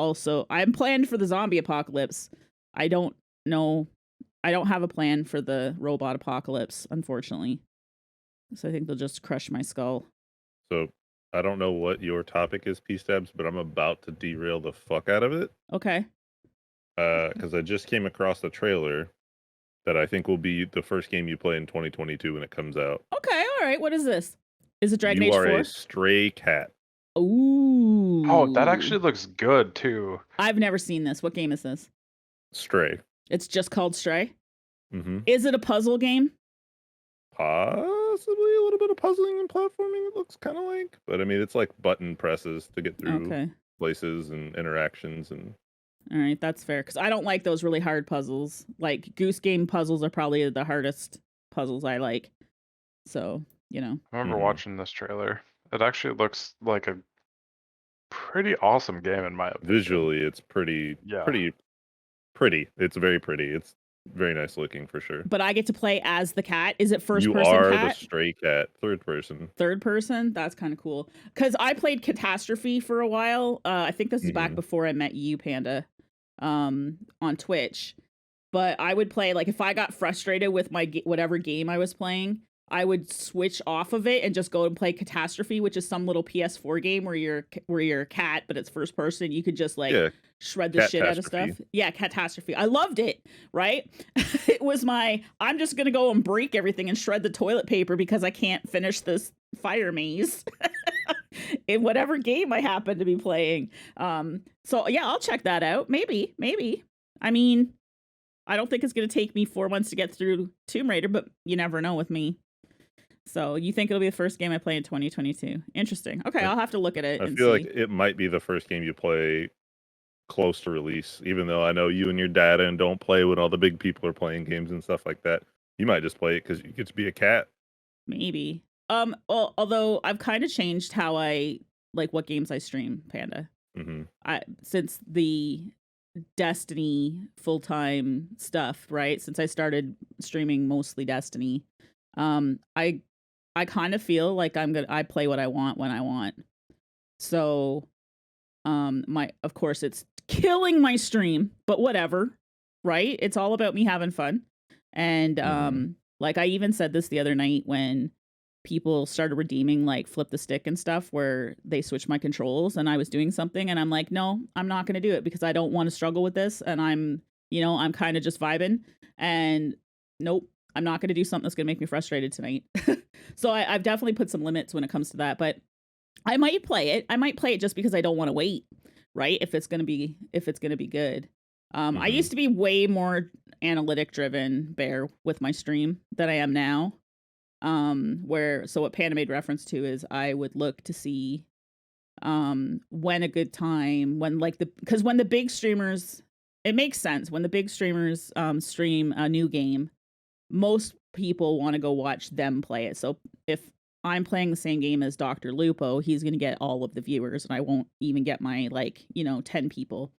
planned for the zombie apocalypse. I don't know. I don't have a plan for the robot apocalypse, unfortunately. So I think they'll just crush my skull. So I don't know what your topic is, pStabs, but I'm about to derail the fuck out of it. Okay. Because I just came across the trailer that I think will be the first game you play in 2022 when it comes out. Okay, all right. What is this? Is it Dragon You Age 4? are a stray cat. Ooh. Oh, that actually looks good too. I've never seen this. What game is this? Stray. It's just called Stray? Mm-hmm. Is it a puzzle game? Possibly a little bit of puzzling and platforming, it looks kind of like. But I mean, it's like button presses to get through places and interactions. And all right, that's fair. Because I don't like those really hard puzzles. Like, Goose Game puzzles are probably the hardest puzzles I like. So, you know. I remember watching this trailer. It actually looks like a pretty awesome game in my opinion. Visually, it's pretty. It's very pretty. It's very nice looking for sure. But I get to play as the cat. Is it first person cat? You are the stray cat, third person. Third person? That's kind of cool. Because I played Catastrophe for a while. I think this is back before I met you, Panda, on Twitch. But I would play, like, if I got frustrated with my whatever game I was playing, I would switch off of it and just go and play Catastrophe, which is some little PS4 game where you're a cat, but it's first person. You could just like shred the shit out of stuff. Yeah, Catastrophe. I loved it, right? It was I'm just gonna go and break everything and shred the toilet paper because I can't finish this fire maze in whatever game I happen to be playing. So yeah, I'll check that out. Maybe. I mean, I don't think it's gonna take me 4 months to get through Tomb Raider, but you never know with me. So you think it'll be the first game I play in 2022? Interesting. Okay, I'll have to look at it. I feel like it might be the first game you play close to release, even though I know you and your dad and don't play when all the big people are playing games and stuff like that. You might just play it because you get to be a cat. Maybe. Well, although I've kind of changed how I like what games I stream, Panda. Since the Destiny full-time stuff, right? Since I started streaming mostly Destiny, I kind of feel like I play what I want when I want. So, of course it's killing my stream, but whatever, right? It's all about me having fun. And, like I even said this the other night when people started redeeming like flip the stick and stuff where they switched my controls and I was doing something and I'm like, no, I'm not going to do it because I don't want to struggle with this. And I'm kind of just vibing and nope, I'm not going to do something that's going to make me frustrated tonight. So I've definitely put some limits when it comes to that, but I might play it. I might play it just because I don't want to wait, right? If it's going to be good. I used to be way more analytic driven, Bear, with my stream than I am now. So what Panda made reference to is I would look to see when a good time, because when the big streamers, it makes sense when the big streamers stream a new game, most people want to go watch them play it. So if I'm playing the same game as Dr. Lupo, he's going to get all of the viewers and I won't even get my 10 people.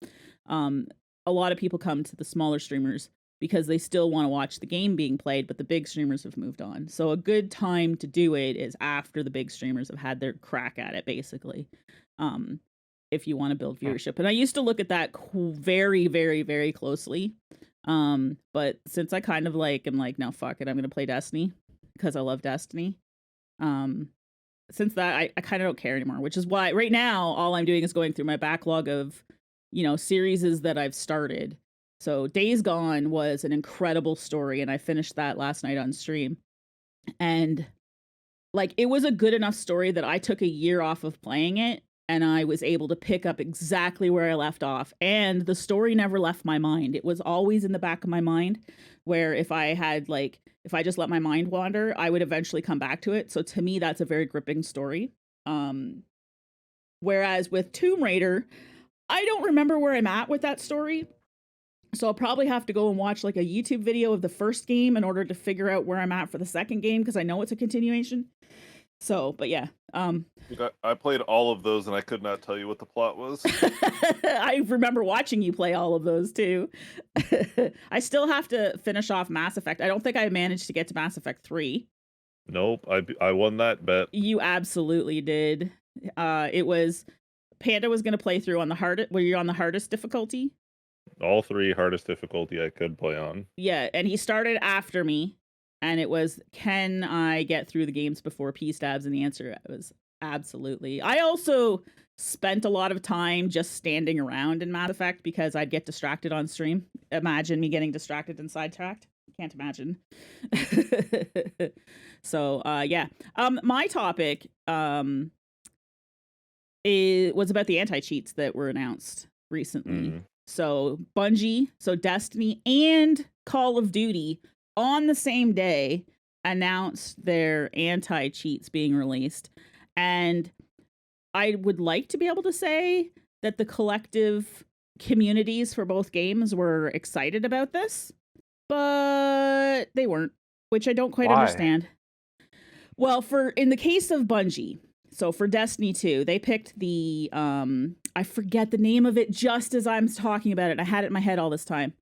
A lot of people come to the smaller streamers because they still want to watch the game being played, but the big streamers have moved on. So a good time to do it is after the big streamers have had their crack at it, basically, if you want to build viewership. And I used to look at that very, very, very closely. But since I kind of am like, no, fuck it, I'm going to play Destiny because I love Destiny. Since that, I kind of don't care anymore, which is why right now, all I'm doing is going through my backlog of, series that I've started. So Days Gone was an incredible story, and I finished that last night on stream. And it was a good enough story that I took a year off of playing it, and I was able to pick up exactly where I left off. And the story never left my mind. It was always in the back of my mind, where if I just let my mind wander, I would eventually come back to it. So to me, that's a very gripping story. Whereas with Tomb Raider, I don't remember where I'm at with that story. So I'll probably have to go and watch a YouTube video of the first game in order to figure out where I'm at for the second game, because I know it's a continuation. So, but yeah. I played all of those and I could not tell you what the plot was. I remember watching you play all of those too. I still have to finish off Mass Effect. I don't think I managed to get to Mass Effect 3. Nope, I won that bet. You absolutely did. It was Panda was going to play through on the hardest. Were you on the hardest difficulty? All 3 hardest difficulty I could play on. Yeah, and he started after me, and it was, can I get through the games before pStabs? And the answer was absolutely. I also spent a lot of time just standing around in Mass Effect because I'd get distracted on stream. Imagine me getting distracted and sidetracked. Can't imagine. So, yeah. My topic was about the anti-cheats that were announced recently. So Bungie, so Destiny and Call of Duty on the same day announced their anti-cheats being released. And I would like to be able to say that the collective communities for both games were excited about this, but they weren't, which I don't quite understand. Well, in the case of Bungie, so for Destiny 2, they picked the, I forget the name of it just as I'm talking about it. I had it in my head all this time.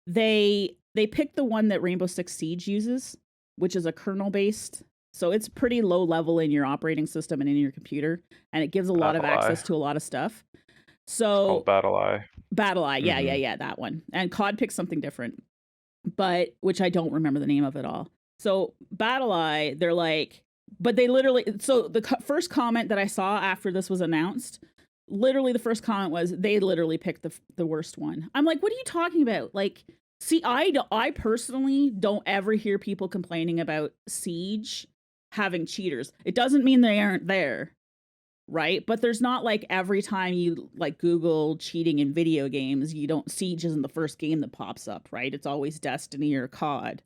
They picked the one that Rainbow Six Siege uses, which is a kernel-based. So it's pretty low level in your operating system and in your computer, and it gives a lot of access to a lot of stuff. So Battle Eye. Battle Eye, yeah, that one. And COD picked something different, which I don't remember the name of at all. So BattlEye, they're like, but they literally, so the first comment that I saw after this was announced, literally the first comment was they literally picked the worst one. I'm like, what are you talking about? Like, see, I personally don't ever hear people complaining about Siege having cheaters. It doesn't mean they aren't there, right? But there's not like every time you like Google cheating in video games, you don't, Siege isn't the first game that pops up, right? It's always Destiny or COD.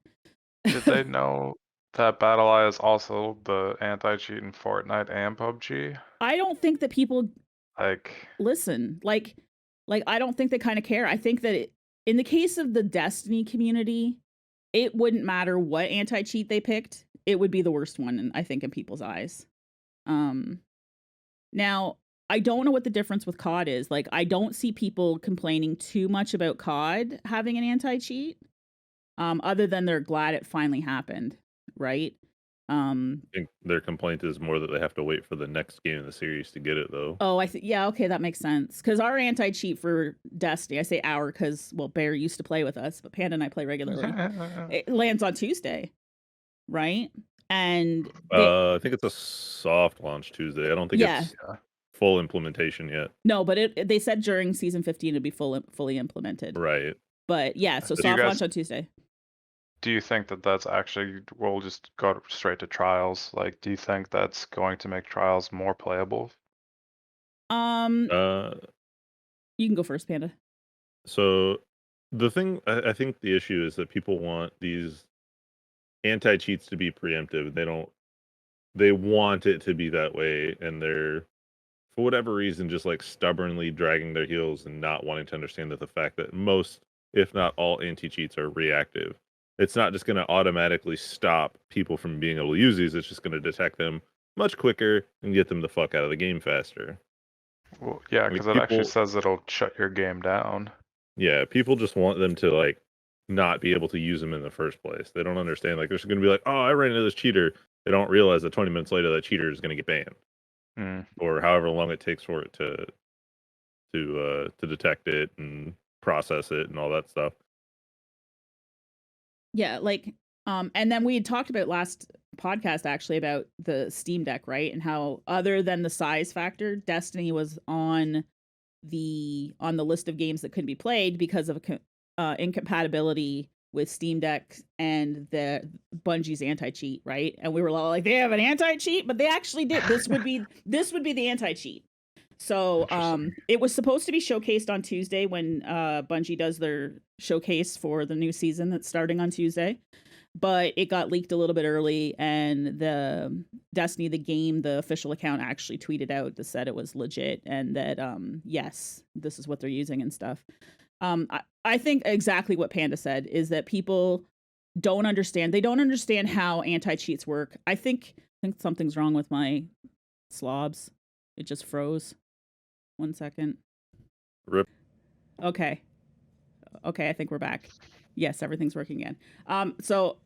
Did they know that BattlEye is also the anti-cheat in Fortnite and PUBG? I don't think that people like listen. Like I don't think they kind of care. I think that in the case of the Destiny community, it wouldn't matter what anti-cheat they picked. It would be the worst one, I think, in people's eyes. Now, I don't know what the difference with COD is. Like, I don't see people complaining too much about COD having an anti-cheat, other than they're glad it finally happened, right? I think their complaint is more that they have to wait for the next game in the series to get it, though. Oh, yeah, okay, that makes sense. Because our anti-cheat for Destiny, I say our because, well, Bear used to play with us, but Panda and I play regularly. It lands on Tuesday, right? And I think it's a soft launch Tuesday. I don't think it's full implementation yet. No, but they said during season 15 it'd be fully implemented. Right. But yeah, so soft launch on Tuesday. Do you think that that's actually, we'll just go straight to trials? Like, do you think that's going to make trials more playable? You can go first, Panda. So the thing, I think the issue is that people want these anti-cheats to be preemptive. They want it to be that way, and they're, for whatever reason, just like stubbornly dragging their heels and not wanting to understand that the fact that most, if not all, anti-cheats are reactive. It's not just going to automatically stop people from being able to use these. It's just going to detect them much quicker and get them the fuck out of the game faster. Well, yeah, because it actually says it'll shut your game down. Yeah, people just want them to like not be able to use them in the first place. They don't understand. Like, they're just going to be like, oh, I ran into this cheater. They don't realize that 20 minutes later that cheater is going to get banned, or however long it takes for it to detect it and process it and all that stuff. Yeah, like, and then we had talked about last podcast actually about the Steam Deck, right? And how other than the size factor, Destiny was on the list of games that couldn't be played because of incompatibility with Steam Deck and the Bungie's anti-cheat, right? And we were all like, they have an anti-cheat, but they actually did. This would be the anti-cheat. So it was supposed to be showcased on Tuesday when Bungie does their showcase for the new season that's starting on Tuesday. But it got leaked a little bit early, and the Destiny, the game, the official account actually tweeted out that said it was legit and that, yes, this is what they're using and stuff. I think exactly what Panda said is that people don't understand. They don't understand how anti-cheats work. I think something's wrong with my slobs. It just froze. 1 second. Rip. Okay, I think we're back. Yes, everything's working again. So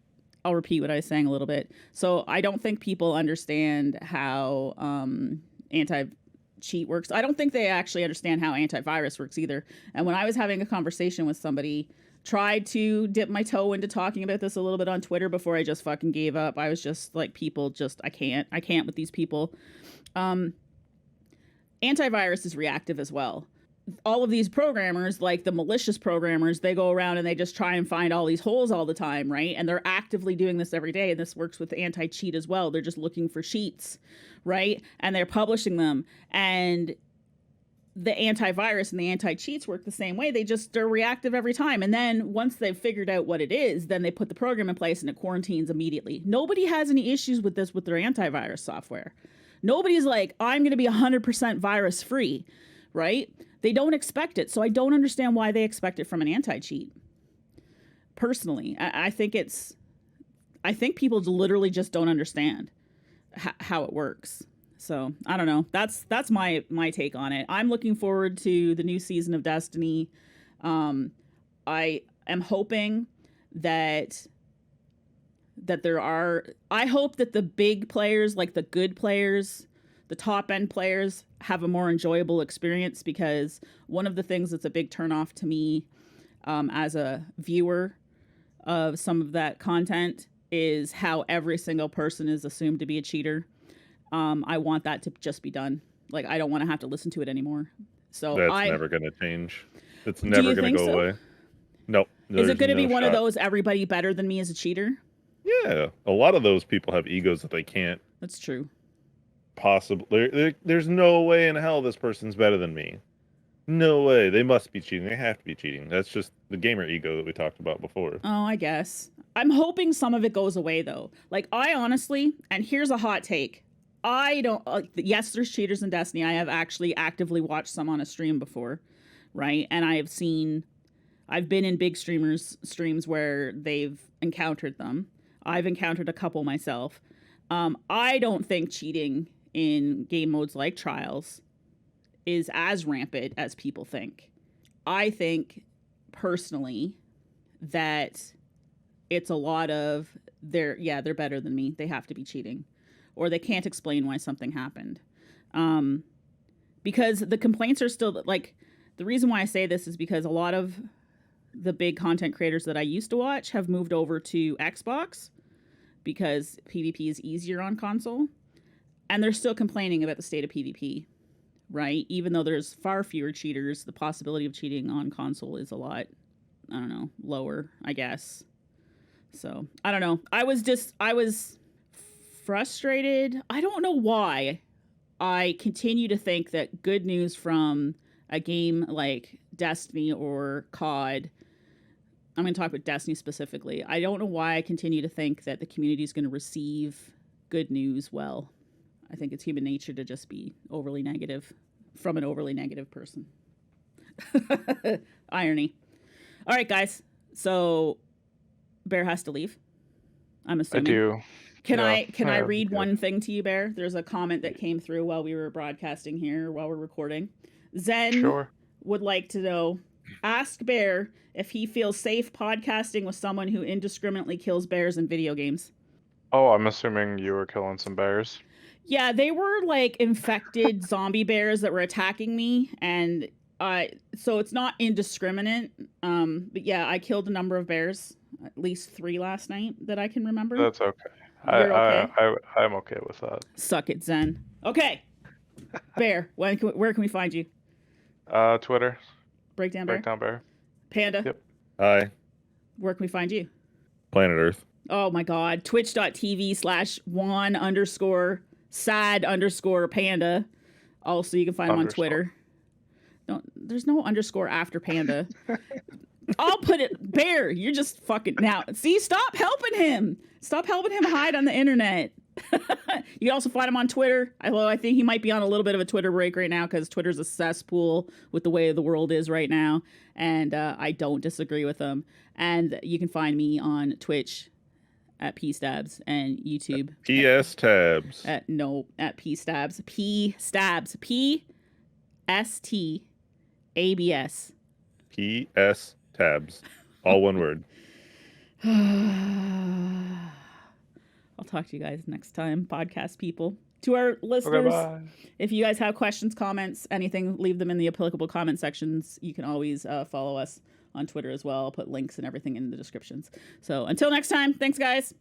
I'll repeat what I was saying a little bit. So I don't think people understand how anti-cheat works. I don't think they actually understand how antivirus works either. And when I was having a conversation with somebody, tried to dip my toe into talking about this a little bit on Twitter before I just fucking gave up. I was just like, people just, I can't with these people. Antivirus is reactive as well. All of these programmers, like the malicious programmers, they go around and they just try and find all these holes all the time, right? And they're actively doing this every day. And this works with anti-cheat as well. They're just looking for cheats, right? And they're publishing them. And the antivirus and the anti-cheats work the same way. They're reactive every time. And then once they've figured out what it is, then they put the program in place and it quarantines immediately. Nobody has any issues with this with their antivirus software. Nobody's like, I'm going to be 100% virus free, right? They don't expect it. So I don't understand why they expect it from an anti-cheat. Personally, I think people literally just don't understand how it works. So I don't know. That's my take on it. I'm looking forward to the new season of Destiny. I am hoping that I hope that the big players, like the good players, the top end players, have a more enjoyable experience, because one of the things that's a big turnoff to me as a viewer of some of that content is how every single person is assumed to be a cheater. I want that to just be done. Like, I don't want to have to listen to it anymore. So That's never going to change. It's Do never you going to think go so? away. Nope. Is it going to no be one shot. of those everybody better than me is a cheater? Yeah, a lot of those people have egos that they can't That's true. possibly. There's no way in hell this person's better than me. No way. They must be cheating. They have to be cheating. That's just the gamer ego that we talked about before. Oh, I guess. I'm hoping some of it goes away, though. Like, I honestly, and here's a hot take. I don't, yes, there's cheaters in Destiny. I have actually actively watched some on a stream before, right? And I've been in big streams where they've encountered them. I've encountered a couple myself. I don't think cheating in game modes like Trials is as rampant as people think. I think, personally, that it's a lot of they're better than me. They have to be cheating. Or they can't explain why something happened. Because the complaints are still, like, the reason why I say this is because a lot of the big content creators that I used to watch have moved over to Xbox because PvP is easier on console. And they're still complaining about the state of PvP, right? Even though there's far fewer cheaters, the possibility of cheating on console is a lot, I don't know, lower, I guess. So, I don't know. I was frustrated. I don't know why. I continue to think that good news from a game like Destiny or COD, I'm going to talk about Destiny specifically. I don't know why I continue to think that the community is going to receive good news well. I think it's human nature to just be overly negative from an overly negative person. Irony. All right, guys. So Bear has to leave, I'm assuming. I do. Can Yeah, I read one thing to you, Bear? There's a comment that came through while we were broadcasting here, while we're recording. Zen would like to know, ask Bear if he feels safe podcasting with someone who indiscriminately kills bears in video games. Oh, I'm assuming you were killing some bears. Yeah, they were like infected zombie bears that were attacking me, and so it's not indiscriminate. But yeah, I killed a number of bears, at least 3 last night that I can remember. That's okay. You're okay? I'm okay with that. Suck it, Zen. Okay. Bear, where can we find you? Twitter. BreakdownBear? BreakdownBear. Panda? Yep. Hi. Where can we find you? Planet Earth. Oh my God. Twitch.tv/Juan_sad_Panda. Also, you can find him on Twitter. There's no underscore after Panda. I'll put it. Bear, you're just fucking now. See, stop helping him. Stop helping him hide on the internet. You can also find him on Twitter. Although I think he might be on a little bit of a Twitter break right now because Twitter's a cesspool with the way the world is right now. And I don't disagree with him. And you can find me on Twitch at pStabs and YouTube. pStabs. At pStabs. pStabs. pStabs. pStabs. All one word. I'll talk to you guys next time, podcast people. To our listeners, if you guys have questions, comments, anything, leave them in the applicable comment sections. You can always follow us on Twitter as well. I'll put links and everything in the descriptions. So until next time, thanks, guys.